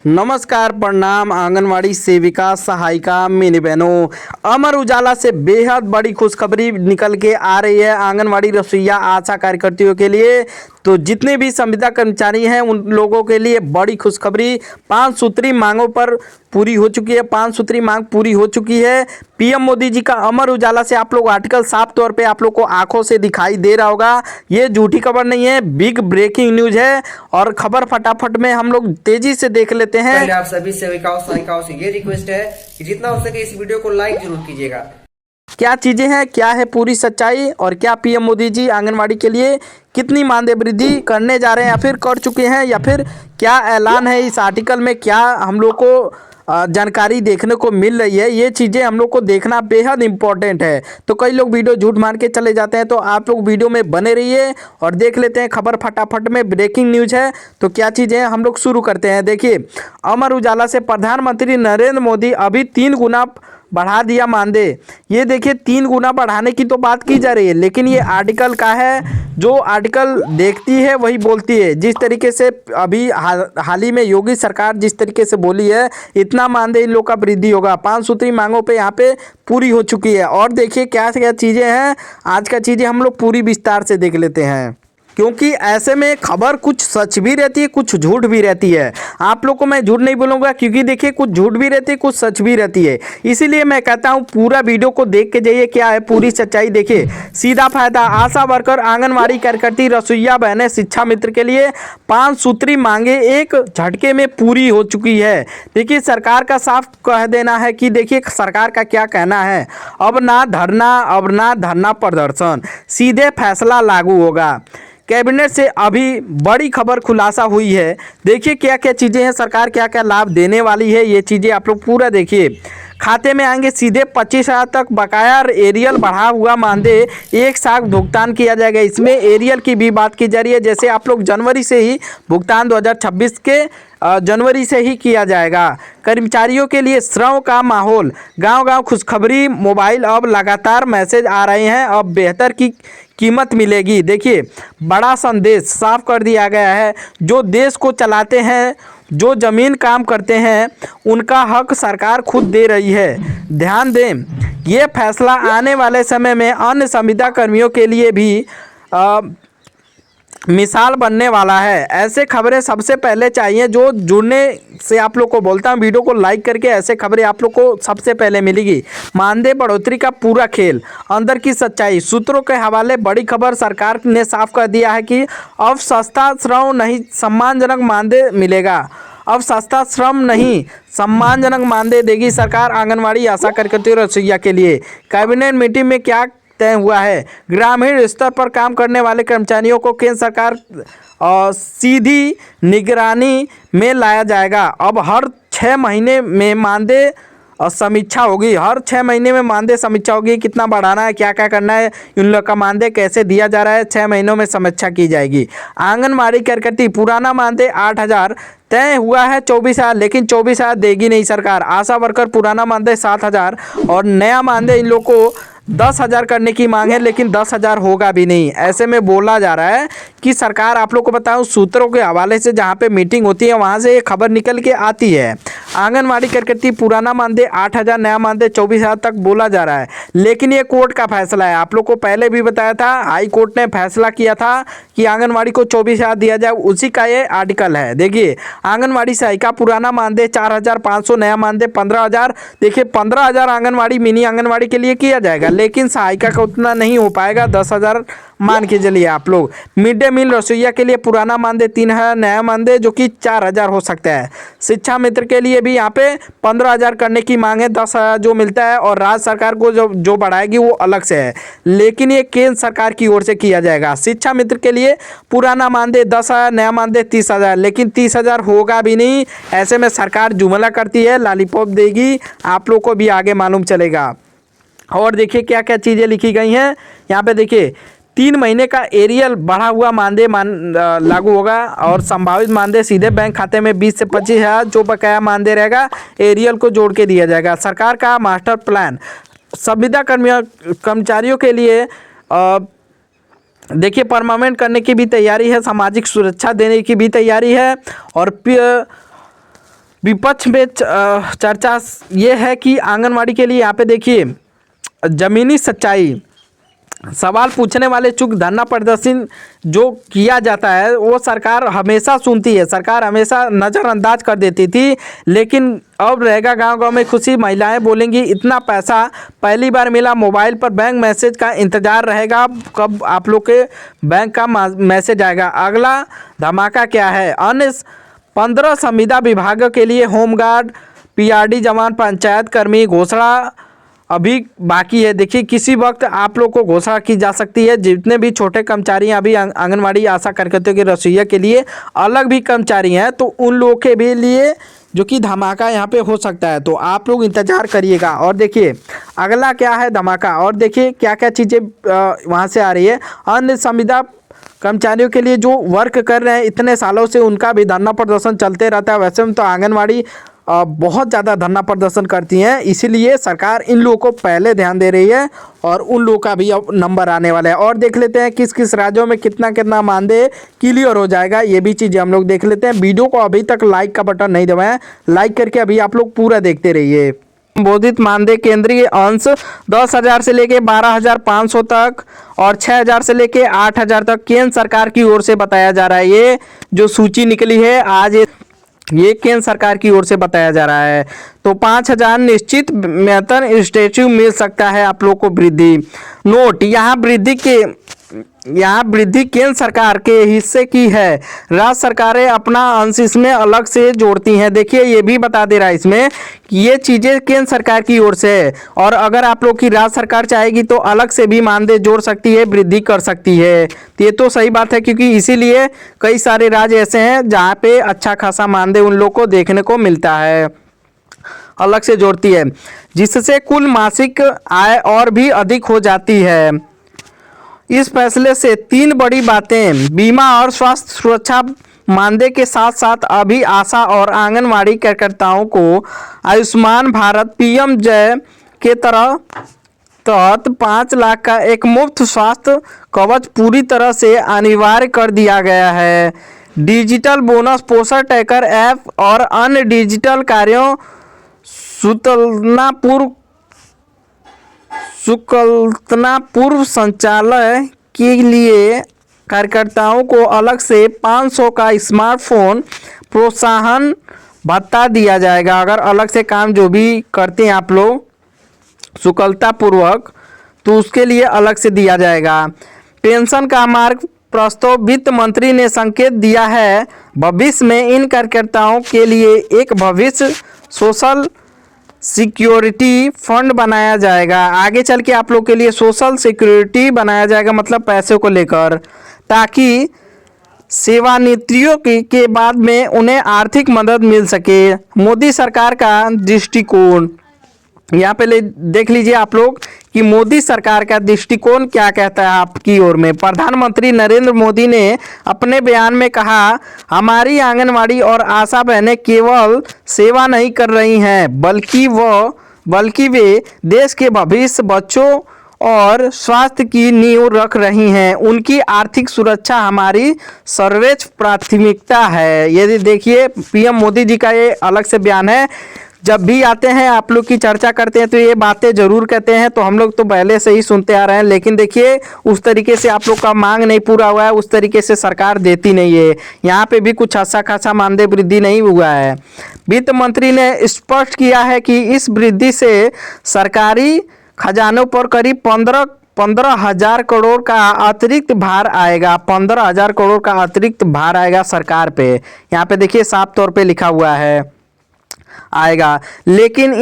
नमस्कार, प्रणाम। आंगनवाड़ी सेविका, सहायिका, मिनी बहनों, अमर उजाला से बेहद बड़ी खुशखबरी निकल के आ रही है आंगनवाड़ी रसोइया, आशा कार्यकर्तियों के लिए। तो जितने भी संविदा कर्मचारी हैं उन लोगों के लिए बड़ी खुशखबरी। 5 सूत्री मांगों पर पूरी हो चुकी है, 5 सूत्री मांग पूरी हो चुकी है। पीएम मोदी जी का अमर उजाला से आप लोग आर्टिकल साफ तौर पे आप लोग को आंखों से दिखाई दे रहा होगा। ये झूठी खबर नहीं है, बिग ब्रेकिंग न्यूज है। और खबर फटाफट में हम लोग तेजी से देख लेते हैं। पहले आप सभी सेविकाओं सहायिकाओं से ये रिक्वेस्ट है कि जितना हो सके इस वीडियो को लाइक जरूर कीजिएगा। क्या चीजें हैं, क्या है पूरी सच्चाई, और क्या पीएम मोदी जी आंगनवाड़ी के लिए कितनी मानदेय वृद्धि करने जा रहे हैं या फिर कर चुके हैं, या फिर क्या ऐलान है इस आर्टिकल में, क्या हम लोग को जानकारी देखने को मिल रही है। ये चीज़ें हम लोग को देखना बेहद इंपॉर्टेंट है। तो कई लोग वीडियो झूठ मान के चले जाते हैं, तो आप लोग वीडियो में बने रहिए और देख लेते हैं खबर फटाफट में। ब्रेकिंग न्यूज है, तो क्या चीज़ें हैं हम लोग शुरू करते हैं। देखिए, अमर उजाला से प्रधानमंत्री नरेंद्र मोदी अभी 3 गुना बढ़ा दिया मानदेय। ये देखिए, 3 गुना बढ़ाने की तो बात की जा रही है, लेकिन ये आर्टिकल का है, जो आर्टिकल देखती है वही बोलती है। जिस तरीके से अभी हाल ही में योगी सरकार जिस तरीके से बोली है, इतना मानदेय इन लोग का वृद्धि होगा। 5 सूत्री मांगों पे यहाँ पे पूरी हो चुकी है। और देखिए क्या क्या चीज़ें हैं, आज का चीज़ें हम लोग पूरी विस्तार से देख लेते हैं, क्योंकि ऐसे में खबर कुछ सच भी रहती है, कुछ झूठ भी रहती है। आप लोग को मैं झूठ नहीं बोलूँगा, क्योंकि देखिए कुछ झूठ भी रहती है, कुछ सच भी रहती है। इसीलिए मैं कहता हूँ पूरा वीडियो को देख के जाइए, क्या है पूरी सच्चाई। देखिए, सीधा फायदा आशा वर्कर, आंगनवाड़ी कार्यकर्ती, रसोइया बहनें, शिक्षा मित्र के लिए 5 सूत्री मांगे एक झटके में पूरी हो चुकी है। देखिए, सरकार का साफ कह देना है कि देखिए सरकार का क्या कहना है, अब ना धरना प्रदर्शन, सीधे फैसला लागू होगा। कैबिनेट से अभी बड़ी खबर खुलासा हुई है। देखिए क्या क्या चीज़ें हैं, सरकार क्या क्या लाभ देने वाली है, ये चीज़ें आप लोग पूरा देखिए। खाते में आएंगे सीधे 25,000 तक बकाया एरियल बढ़ा हुआ मानदेय एक साथ भुगतान किया जाएगा। इसमें एरियल की भी बात की जा रही है, जैसे आप लोग जनवरी से ही भुगतान 2026 के जनवरी से ही किया जाएगा। कर्मचारियों के लिए श्रम का माहौल, गांव-गांव खुशखबरी, मोबाइल अब लगातार मैसेज आ रहे हैं, अब बेहतर की कीमत मिलेगी। देखिए, बड़ा संदेश साफ कर दिया गया है। जो देश को चलाते हैं, जो ज़मीन काम करते हैं, उनका हक सरकार खुद दे रही है। ध्यान दें, ये फैसला आने वाले समय में अन्य संविदा कर्मियों के लिए भी मिसाल बनने वाला है। ऐसे खबरें सबसे पहले चाहिए, जो जुड़ने से आप लोग को बोलता हूँ वीडियो को लाइक करके, ऐसे खबरें आप लोग को सबसे पहले मिलेगी। मानदेय बढ़ोतरी का पूरा खेल, अंदर की सच्चाई, सूत्रों के हवाले बड़ी खबर। सरकार ने साफ कर दिया है कि अब सस्ता श्रम नहीं, सम्मानजनक मानदेय मिलेगा। अब सस्ता श्रम नहीं, सम्मानजनक मानदेय देगी सरकार आंगनवाड़ी, आशा कार्यकर्ती और रसोइया के लिए। कैबिनेट मीटिंग में क्या तय हुआ है, ग्रामीण स्तर पर काम करने वाले कर्मचारियों को केंद्र सरकार सीधी निगरानी में लाया जाएगा। अब हर 6 महीने में मानदेय समीक्षा होगी, हर 6 महीने में मानदेय समीक्षा होगी। कितना बढ़ाना है, क्या क्या करना है, इन लोग का मानदेय कैसे दिया जा रहा है, 6 महीनों में समीक्षा की जाएगी। आंगनवाड़ी कार्यकर्ती, पुराना मानदेय 8,000 तय हुआ है 24,000, लेकिन 24,000 देगी नहीं सरकार। आशा वर्कर, पुराना मानदेय 7,000 और नया मानदेय इन लोग को 10,000 करने की मांग है, लेकिन 10,000 होगा भी नहीं। ऐसे में बोला जा रहा है कि सरकार, आप लोग को बताऊं, सूत्रों के हवाले से जहां पे मीटिंग होती है वहां से ये खबर निकल के आती है। आंगनवाड़ी कार्यकर्ती, पुराना मानदेय 8,000, नया मानदेय 24,000 तक बोला जा रहा है, लेकिन ये कोर्ट का फैसला है। आप लोग को पहले भी बताया था, हाई कोर्ट ने फैसला किया था कि आंगनवाड़ी को 24,000 दिया जाए, उसी का ये आर्टिकल है। देखिए, आंगनवाड़ी सहायिका, पुराना मानदेय 4,500, नया मानदेय 15,000। देखिए, 15,000 आंगनवाड़ी, मिनी आंगनवाड़ी के लिए किया जाएगा, लेकिन सहायिका का उतना नहीं हो पाएगा, 10,000 मान के चलिए आप लोग। मिड डे मील रसोइया के लिए पुराना मानदेय 3,000, नया मानदेय जो कि 4,000 हो सकता है। शिक्षा मित्र के लिए भी यहाँ पे 15,000 करने की मांग है, 10,000 जो मिलता है, और राज्य सरकार को जो बढ़ाएगी वो अलग से है, लेकिन ये केंद्र सरकार की ओर से किया जाएगा। शिक्षा मित्र के लिए पुराना मानदेय 10,000, नया मानदेय 30,000, लेकिन 30,000 होगा भी नहीं। ऐसे में सरकार जुमला करती है, लॉलीपॉप देगी, आप लोग को भी आगे मालूम चलेगा। और देखिए क्या क्या चीज़ें लिखी गई हैं यहाँ पे। देखिए, 3 महीने का एरियल बढ़ा हुआ मानदेय लागू होगा, और संभावित मानदेय सीधे बैंक खाते में 20 से 25,000 जो बकाया मानदेय रहेगा एरियल को जोड़ के दिया जाएगा। सरकार का मास्टर प्लान, संविदा कर्मचारियों के लिए देखिए परमानेंट करने की भी तैयारी है, सामाजिक सुरक्षा देने की भी तैयारी है, और विपक्ष में चर्चा ये है कि आंगनवाड़ी के लिए यहाँ पे देखिए ज़मीनी सच्चाई, सवाल पूछने वाले चूक धरना प्रदर्शन जो किया जाता है वो सरकार हमेशा सुनती है, सरकार हमेशा नज़रअंदाज कर देती थी। लेकिन अब रहेगा गांव गांव में खुशी, महिलाएं बोलेंगी इतना पैसा पहली बार मिला, मोबाइल पर बैंक मैसेज का इंतज़ार रहेगा कब आप लोग के बैंक का मैसेज आएगा। अगला धमाका क्या है, अन्य 15 संविदा विभागों के लिए होमगार्ड, पीआरडी जवान, पंचायत कर्मी घोषणा अभी बाकी है। देखिए किसी वक्त आप लोग को घोषणा की जा सकती है। जितने भी छोटे कर्मचारी हैं अभी आंगनवाड़ी आशा कार्यकर्ताओं की रसोइया के लिए अलग भी कर्मचारी हैं, तो उन लोगों के भी लिए जो कि धमाका यहाँ पे हो सकता है, तो आप लोग इंतज़ार करिएगा। और देखिए अगला क्या है धमाका, और देखिए क्या क्या चीज़ें वहाँ से आ रही है। अन्य संविदा कर्मचारियों के लिए जो वर्क कर रहे हैं इतने सालों से, उनका भी धरना प्रदर्शन चलते रहता है। वैसे में तो आंगनवाड़ी बहुत ज़्यादा धरना प्रदर्शन करती हैं, इसीलिए सरकार इन लोगों को पहले ध्यान दे रही है और उन लोगों का भी अब नंबर आने वाला है। और देख लेते हैं किस किस राज्यों में कितना कितना मानदेय क्लियर हो जाएगा, ये भी चीज़ें हम लोग देख लेते हैं। वीडियो को अभी तक लाइक का बटन नहीं दबाएं, लाइक करके अभी आप लोग पूरा देखते रहिए। संबोधित मानदेय केंद्रीय अंश 10,000 से लेके 12,500 तक और 6,000 से लेके 8,000 तक केंद्र सरकार की ओर से बताया जा रहा है। ये जो सूची निकली है आज, ये केंद्र सरकार की ओर से बताया जा रहा है। तो 5,000 निश्चित वेतन स्टैट्यू मिल सकता है आप लोग को वृद्धि। नोट, यहाँ वृद्धि केंद्र सरकार के हिस्से की है, राज्य सरकारें अपना अंश इसमें अलग से जोड़ती हैं। देखिए ये भी बता दे रहा है इसमें कि ये चीज़ें केंद्र सरकार की ओर से है, और अगर आप लोग की राज्य सरकार चाहेगी तो अलग से भी मानदेय जोड़ सकती है, वृद्धि कर सकती है। तो ये तो सही बात है, क्योंकि इसीलिए कई सारे राज्य ऐसे हैं जहाँ पे अच्छा खासा मानदेय उन लोग को देखने को मिलता है, अलग से जोड़ती है, जिससे कुल मासिक आय और भी अधिक हो जाती है। इस फैसले से 3 बड़ी बातें, बीमा और स्वास्थ्य सुरक्षा मानदेय के साथ साथ अभी आशा और आंगनवाड़ी कार्यकर्ताओं को आयुष्मान भारत पीएम जय के तहत 5 लाख का एक मुफ्त स्वास्थ्य कवच पूरी तरह से अनिवार्य कर दिया गया है। डिजिटल बोनस, पोषण ट्रैकर ऐप और अन्य डिजिटल कार्यों सुकल्पना पूर्व संचालन के लिए कार्यकर्ताओं को अलग से 500 का स्मार्टफोन प्रोत्साहन भत्ता दिया जाएगा। अगर अलग से काम जो भी करते हैं आप लोग सुकलता पूर्वक, तो उसके लिए अलग से दिया जाएगा। पेंशन का मार्ग प्रस्ताव, वित्त मंत्री ने संकेत दिया है भविष्य में इन कार्यकर्ताओं के लिए एक भविष्य सोशल सिक्योरिटी फंड बनाया जाएगा। आगे चल के आप लोग के लिए सोशल सिक्योरिटी बनाया जाएगा, मतलब पैसे को लेकर, ताकि सेवानिवृत्तियों के बाद में उन्हें आर्थिक मदद मिल सके। मोदी सरकार का दृष्टिकोण, यहाँ पे देख लीजिए आप लोग कि मोदी सरकार का दृष्टिकोण क्या कहता है आपकी ओर में। प्रधानमंत्री नरेंद्र मोदी ने अपने बयान में कहा, हमारी आंगनवाड़ी और आशा बहनें केवल सेवा नहीं कर रही हैं, बल्कि वे देश के भविष्य, बच्चों और स्वास्थ्य की नींव रख रही हैं। उनकी आर्थिक सुरक्षा हमारी सर्वोच्च प्राथमिकता है। ये देखिए पीएम मोदी जी का ये अलग से बयान है। जब भी आते हैं आप लोग की चर्चा करते हैं तो ये बातें ज़रूर कहते हैं, तो हम लोग तो पहले से ही सुनते आ रहे हैं, लेकिन देखिए उस तरीके से आप लोग का मांग नहीं पूरा हुआ है, उस तरीके से सरकार देती नहीं है। यहाँ पे भी कुछ अच्छा खासा मानदेय वृद्धि नहीं हुआ है। वित्त मंत्री ने स्पष्ट किया है कि इस वृद्धि से सरकारी खजानों पर करीब 15,000 करोड़ का अतिरिक्त भार आएगा। 15,000 करोड़ का अतिरिक्त भार आएगा सरकार पे। यहाँ पे देखिए साफ तौर पे लिखा हुआ है आएगा, लेकिन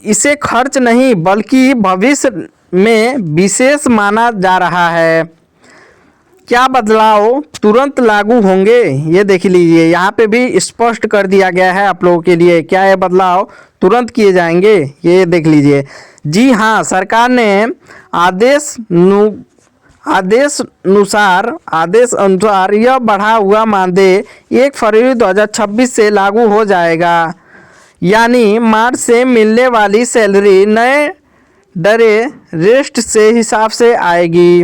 इसे खर्च नहीं बल्कि भविष्य में विशेष माना जा रहा है। क्या बदलाव तुरंत लागू होंगे, ये देख लीजिए, यहाँ पे भी स्पष्ट कर दिया गया है आप लोगों के लिए। क्या ये बदलाव तुरंत किए जाएंगे, ये देख लीजिए। जी हाँ, सरकार ने आदेश अनुसार यह बढ़ा हुआ मानदेय 1 फरवरी 2026 से लागू हो जाएगा, यानी मार्च से मिलने वाली सैलरी नए दरें रेस्ट से हिसाब से आएगी।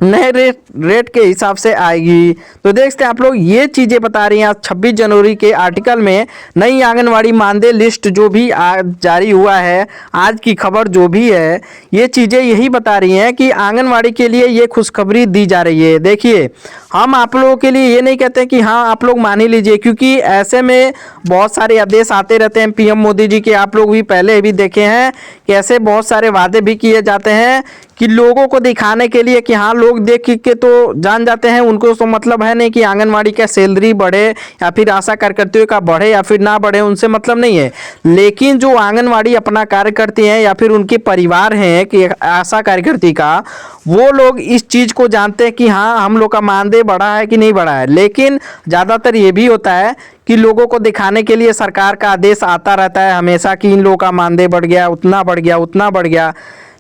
नए रेट के हिसाब से आएगी। तो देख सकते हैं आप लोग, ये चीज़ें बता रही हैं आज 26 जनवरी के आर्टिकल में। नई आंगनवाड़ी मानदेय लिस्ट जो भी आज जारी हुआ है, आज की खबर जो भी है, ये चीज़ें यही बता रही हैं कि आंगनवाड़ी के लिए ये खुशखबरी दी जा रही है। देखिए, हम आप लोगों के लिए ये नहीं कहते कि हाँ आप लोग मान ही लीजिए, क्योंकि ऐसे में बहुत सारे आदेश आते रहते हैं पीएम मोदी जी के। आप लोग भी पहले भी देखे हैं कि ऐसे बहुत सारे वादे भी किए जाते हैं कि लोगों को दिखाने के लिए कि हाँ लोग देख के तो जान जाते हैं, उनको तो मतलब है नहीं कि आंगनवाड़ी का सैलरी बढ़े या फिर आशा कार्यकर्तियों का बढ़े या फिर ना बढ़े, उनसे मतलब नहीं है। लेकिन जो आंगनवाड़ी अपना कार्य करती हैं या फिर उनके परिवार हैं कि आशा कार्यकर्ती का, वो लोग इस चीज़ को जानते हैं कि हाँ हम लोग का मानदेय बढ़ा है कि नहीं बढ़ा है। लेकिन ज़्यादातर ये भी होता है कि लोगों को दिखाने के लिए सरकार का आदेश आता रहता है हमेशा कि इन लोगों का मानदेय बढ़ गया, उतना बढ़ गया, उतना बढ़ गया।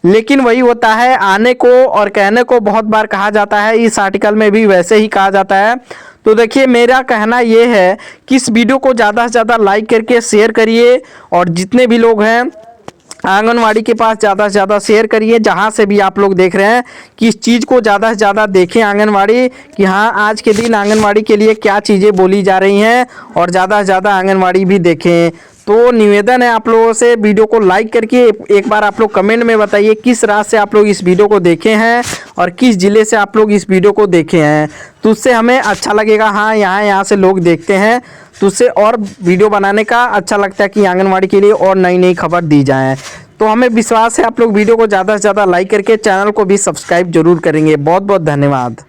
लेकिन वही होता है, आने को और कहने को बहुत बार कहा जाता है, इस आर्टिकल में भी वैसे ही कहा जाता है। तो देखिए, मेरा कहना ये है कि इस वीडियो को ज़्यादा से ज़्यादा लाइक करके शेयर करिए, और जितने भी लोग हैं आंगनवाड़ी के पास ज़्यादा से ज़्यादा शेयर करिए, जहाँ से भी आप लोग देख रहे हैं कि इस चीज़ को ज़्यादा से ज़्यादा देखें आंगनवाड़ी, कि हाँ आज के दिन आंगनवाड़ी के लिए क्या चीज़ें बोली जा रही हैं, और ज़्यादा से ज़्यादा आंगनवाड़ी भी देखें। तो निवेदन है आप लोगों से, वीडियो को लाइक करके एक बार आप लोग कमेंट में बताइए किस राज्य से आप लोग इस वीडियो को देखे हैं और किस ज़िले से आप लोग इस वीडियो को देखे हैं। तो उससे हमें अच्छा लगेगा, हाँ यहाँ से लोग देखते हैं, तो उससे और वीडियो बनाने का अच्छा लगता है कि आंगनवाड़ी के लिए और नई नई खबर दी जाए। तो हमें विश्वास है आप लोग वीडियो को ज़्यादा से ज़्यादा लाइक करके चैनल को भी सब्सक्राइब जरूर करेंगे। बहुत बहुत धन्यवाद।